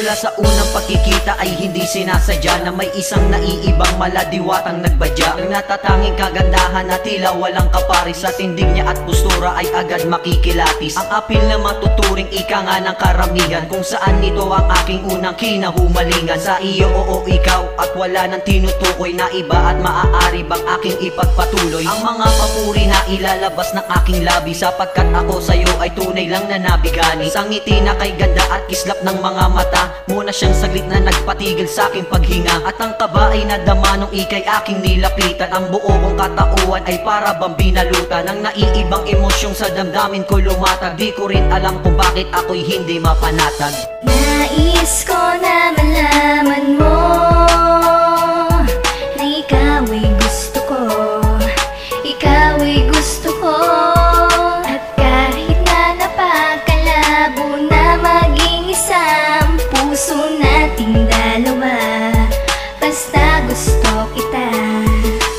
Simula sa unang pagkikita ay hindi sinasadya na may isang naiibang maladiwatang nagbadya. Ang natatanging kagandahan na tila walang kaparis, sa tindig niya at postura ay agad makikilatis. Ang apil na matuturing ika nga ng karamihan, kung saan nito ang aking unang kinahumalingan. Sa iyo oo ikaw at wala nang tinutukoy na iba, at maaari bang aking ipagpatuloy ang mga papuri na ilalabas ng aking labi, sapagkat ako sa'yo ay tunay lang na nabigani. Sa ngiti na kay ganda at kislap ng mga mata, muna siyang saglit na nagpatigil sa aking paghinga. At ang kaba ay nadama nung ikay aking nilapitan. Ang buo kong katauhan ay para bang binalutan ng naiibang emosyong sa damdamin ko lumatag. Di ko rin alam kung bakit ako'y hindi mapanatag. Nais ko na malaman mo na ikaw ay gusto ko, ikaw ay gusto ko. At kahit na napakalabo na maging isang puso nating dalawa, basta gusto kita.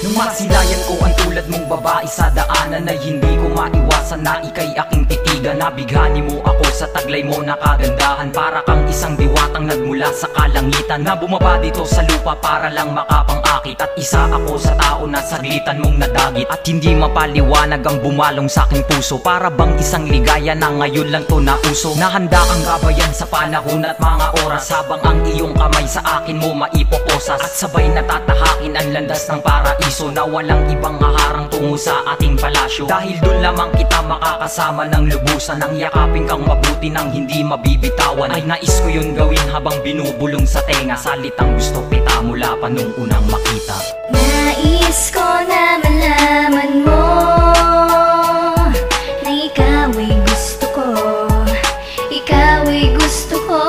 Nung masilayan ko ang tulad mong babae sa daanan, ay hindi ko maiwasan na ika'y aking titigan. Nabighani mo ako sa taglay mo na kagandahan, para kang isang diwatang nagmula sa kalangitan, na bumaba dito sa lupa para lang makapangakit. At isa ako sa tao na saglitan mong nadagit, at hindi mapaliwanag ang bumalong sa aking puso. Para bang isang ligaya na ngayon lang to nauso, na handa kang gabayan sa panahon at mga oras, habang ang iyong kamay sa akin mo maipoposas. At sabay natatahakin ang landas ng paraiso, na walang ibang haharang tungo sa ating palasyo. Dahil dun lamang kita makakasama ng lubusan, ang yakapin kang mabuti nang hindi mabibitawan. Ay nais ko yun gawin habang binubulong sa tenga, salitang gusto kita mula pa nung unang makita. Nais ko na malaman mo na ikaw ay gusto ko, ikaw ay gusto ko.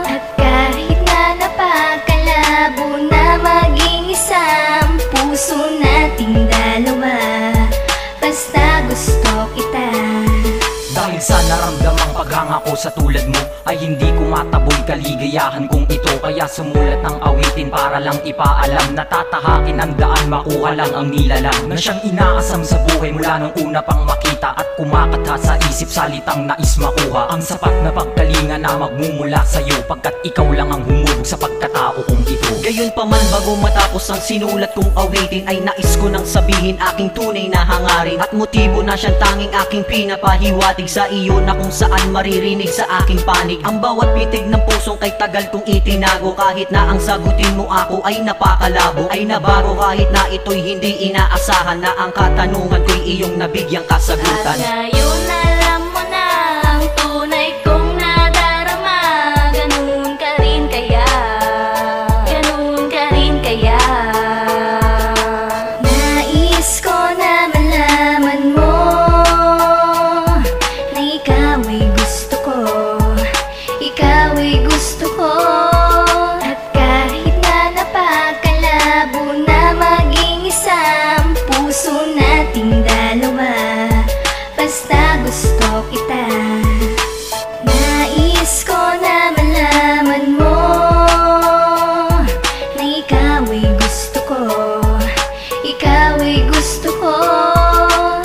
At kahit na napakalabo na maging isang puso nating dalawa, basta gusto kita. Dahil sa naramdamang paghanga ko sa tulad mo, ay hindi ko mataboy kaligayahan kong ito. Kaya sumulat ng awitin para lang ipaalam, natatahakin ang daan, makuha lang ang nilalang, na siyang inaasam sa buhay mula nung una pang makita. At kumakatha sa isip salitang nais makuha, ang sapat na pagkalinga na magmumula sa'yo, pagkat ikaw lang ang humubog sa pagkatao kong ito. Gayon pa man bago matapos ang sinulat kong awitin, ay nais ko nang sabihin aking tunay na hangarin, at motibo na siyang tanging aking pinapahiwatig sa iyo, na kung saan maririnig sa aking panig ang bawat pitig ng pusong kay tagal kong itinago. Kahit na ang sagutin mo ako ay napakalabo, ay nabago kahit na ito'y hindi inaasahan, na ang katanungan ko'y iyong nabigyang kasagutan. At ngayon alam mo na ang tunay kong nadarama, ganun ka rin kaya, ganun ka rin kaya. Nais ko na malaman mo na ikaw ay gusto ko, ikaw ay gusto ko. At kahit na napakalabo na maging isang puso nating dalawa, basta gusto kita. Nais ko na malaman mo na ikaw ay gusto ko, ikaw ay gusto ko.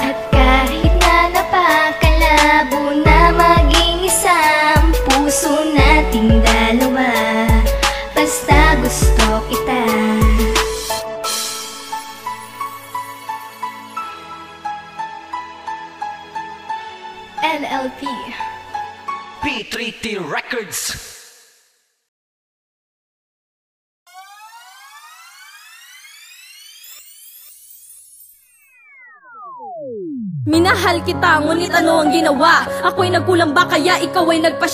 At kahit na napakalabo na maging isang puso nating dalawa, basta gusto kita. NLP P3T Records. Minahal kita, ngunit ano ang ginawa? Ako'y nagkulang ba kaya ikaw ay nagpasya?